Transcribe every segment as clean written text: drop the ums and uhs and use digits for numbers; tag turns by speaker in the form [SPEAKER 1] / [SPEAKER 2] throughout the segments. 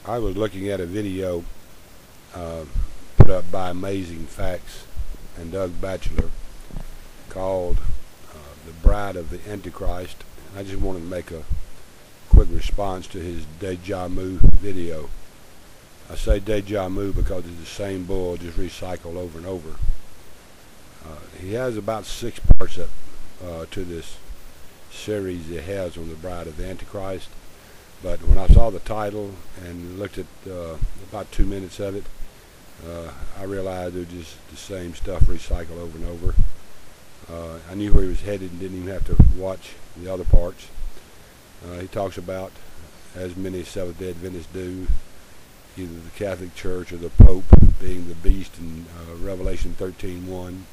[SPEAKER 1] I was looking at a video put up by Amazing Facts and Doug Batchelor called The Bride of the AntiChrist. I just wanted to make a quick response to his deja vu video. I say deja vu because it's the same bull just recycled over and over. He has about 6 parts to this series he has on the Bride of the Antichrist. But when I saw the title and looked at about 2 minutes of it, I realized it was just the same stuff recycled over and over. I knew where he was headed and didn't even have to watch the other parts. He talks about, as many Seventh-day Adventists do, either the Catholic Church or the Pope being the beast in Revelation 13:1,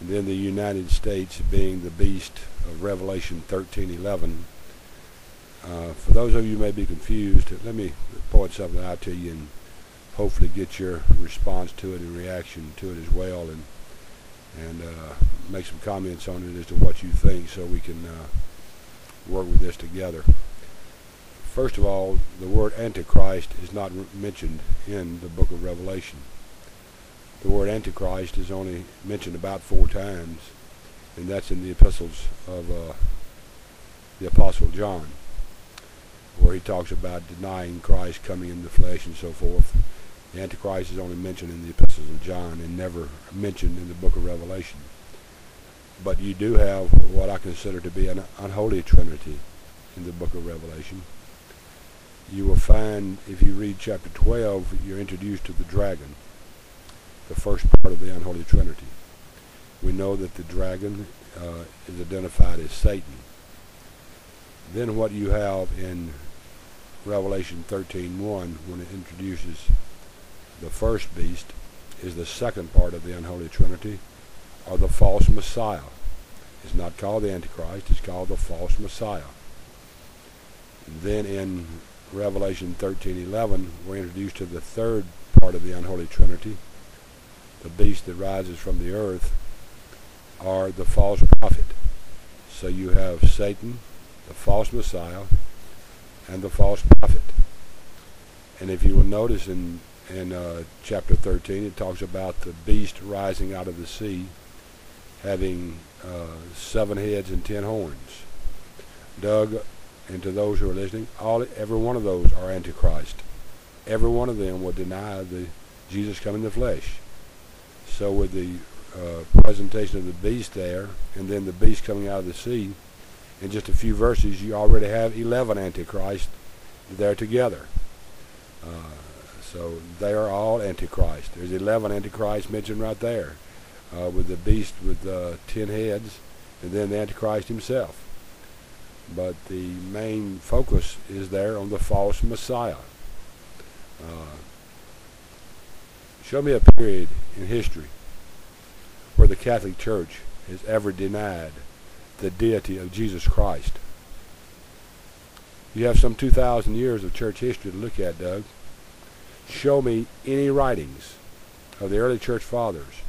[SPEAKER 1] and then the United States being the beast of Revelation 13:11. For those of you who may be confused, let me point something out to you and hopefully get your response to it and reaction to it as well, and make some comments on it as to what you think so we can work with this together. First of all, the word Antichrist is not mentioned in the book of Revelation. The word Antichrist is only mentioned about 4 times, and that's in the epistles of the Apostle John, where he talks about denying Christ coming in the flesh and so forth. The Antichrist is only mentioned in the epistles of John and never mentioned in the book of Revelation. But you do have what I consider to be an unholy trinity in the book of Revelation. You will find, if you read chapter 12, you're introduced to the dragon, the first part of the unholy trinity. We know that the dragon is identified as Satan. Then what you have in Revelation 13:1, when it introduces the first beast, is the second part of the unholy trinity, or the false Messiah. It's not called the Antichrist, it's called the false Messiah. Then in Revelation 13:11, we're introduced to the third part of the unholy trinity, the beast that rises from the earth, or the false prophet. So you have Satan, the false Messiah, and the false prophet. And if you will notice in chapter 13, it talks about the beast rising out of the sea, having 7 heads and 10 horns. Doug, and to those who are listening, every one of those are Antichrist. Every one of them will deny the Jesus coming in the flesh. So with the presentation of the beast there, and then the beast coming out of the sea, in just a few verses, you already have 11 Antichrists there together. So they are all Antichrist. There's 11 Antichrists mentioned right there, with the beast with 10 heads, and then the Antichrist himself. But the main focus is there on the false Messiah. Show me a period in history where the Catholic Church has ever denied the deity of Jesus Christ. You have some 2,000 years of church history to look at, Doug. Show me any writings of the early church fathers,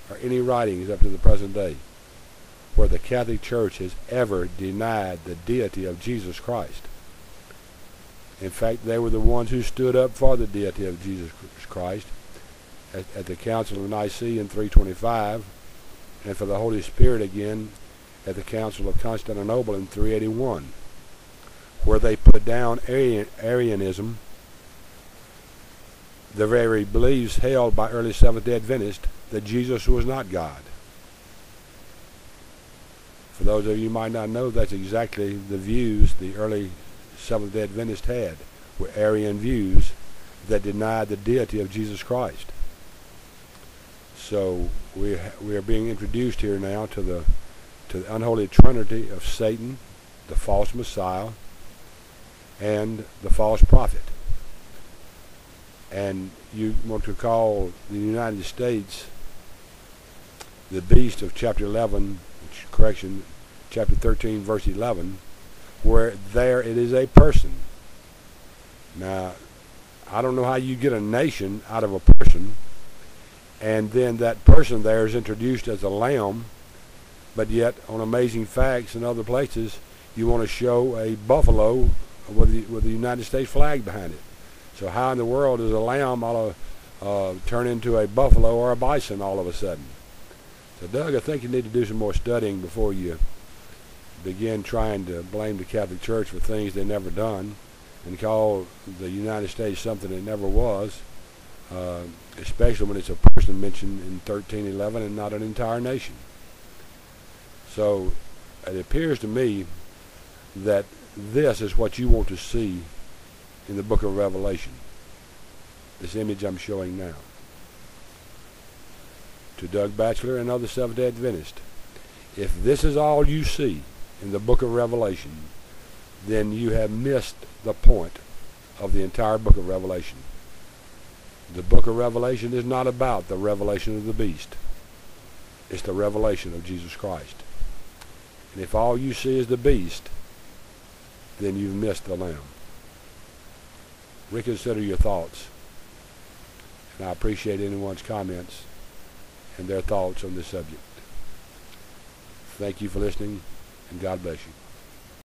[SPEAKER 1] or any writings up to the present day, where the Catholic Church has ever denied the deity of Jesus Christ. In fact, they were the ones who stood up for the deity of Jesus Christ at the Council of Nicaea in 325, and for the Holy Spirit again at the Council of Constantinople in 381, where they put down Arianism, the very beliefs held by early Seventh-day Adventists that Jesus was not God. For those of you who might not know, that's exactly the views the early Seventh-day Adventists had, were Arian views that denied the deity of Jesus Christ. So we are being introduced here now to the unholy trinity of Satan, the false Messiah, and the false prophet. And you want to call the United States the beast of chapter 11, chapter 13, verse 11, where there it is a person. Now, I don't know how you get a nation out of a person, and then that person there is introduced as a lamb, but yet on Amazing Facts and other places, you want to show a buffalo with the United States flag behind it. So how in the world does a lamb turn into a buffalo or a bison all of a sudden? So Doug, I think you need to do some more studying before you begin trying to blame the Catholic Church for things they never done and call the United States something it never was, especially when it's a person mentioned in 1311 and not an entire nation. So it appears to me that this is what you want to see in the book of Revelation, this image I'm showing now. To Doug Batchelor and other Seventh-day Adventists, if this is all you see in the book of Revelation, then you have missed the point of the entire book of Revelation. The book of Revelation is not about the revelation of the beast. It's the revelation of Jesus Christ. And if all you see is the beast, then you've missed the Lamb. Reconsider your thoughts. And I appreciate anyone's comments and their thoughts on this subject. Thank you for listening, and God bless you.